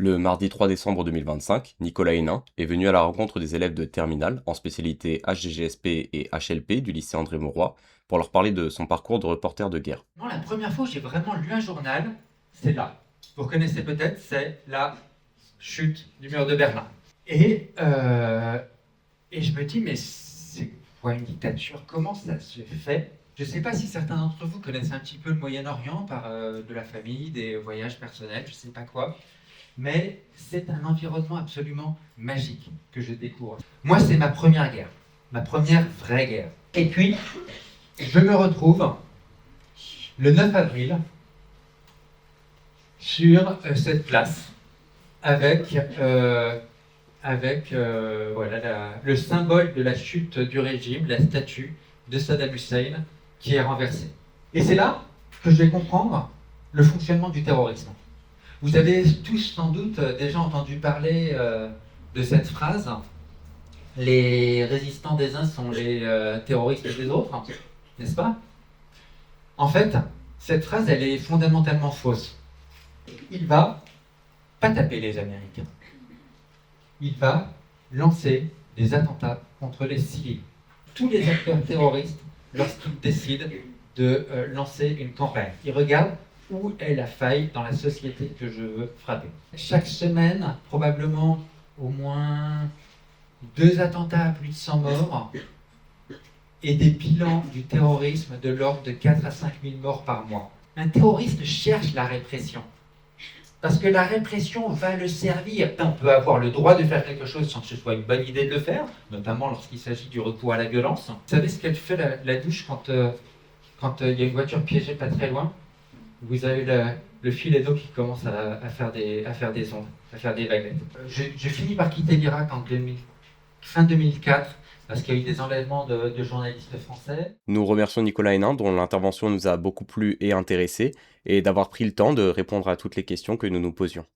Le mardi 3 décembre 2025, Nicolas Hénin est venu à la rencontre des élèves de terminale en spécialité HGGSP et HLP du lycée André Mauroy pour leur parler de son parcours de reporter de guerre. Non, la première fois où j'ai vraiment lu un journal, c'est là. Vous reconnaissez peut-être, c'est la chute du mur de Berlin. Et je me dis, mais c'est quoi une dictature? Comment ça se fait? Je ne sais pas si certains d'entre vous connaissent un petit peu le Moyen-Orient par de la famille, des voyages personnels, je ne sais pas quoi. Mais c'est un environnement absolument magique que je découvre. Moi, c'est ma première guerre, ma première vraie guerre. Et puis, je me retrouve le 9 avril sur cette place avec le symbole de la chute du régime, la statue de Saddam Hussein qui est renversée. Et c'est là que je vais comprendre le fonctionnement du terrorisme. Vous avez tous sans doute déjà entendu parler de cette phrase: les résistants des uns sont les terroristes des autres, n'est-ce pas? En fait, cette phrase, elle est fondamentalement fausse. Il va pas taper les Américains. Il va lancer des attentats contre les civils. Tous les acteurs terroristes, lorsqu'ils décident de lancer une campagne, ils regardent où est la faille dans la société que je veux frapper. Chaque semaine, probablement au moins 2 attentats à plus de 100 morts et des bilans du terrorisme de l'ordre de 4 à 5 000 morts par mois. Un terroriste cherche la répression. Parce que la répression va le servir. On peut avoir le droit de faire quelque chose sans que ce soit une bonne idée de le faire, notamment lorsqu'il s'agit du recours à la violence. Vous savez ce qu'elle fait la douche quand il y a une voiture piégée pas très loin? Vous avez le filet d'eau qui commence à faire des ondes, à faire des vaguelettes. Je finis par quitter l'Irak fin 2004 parce qu'il y a eu des enlèvements de journalistes français. Nous remercions Nicolas Hénin dont l'intervention nous a beaucoup plu et intéressé et d'avoir pris le temps de répondre à toutes les questions que nous nous posions.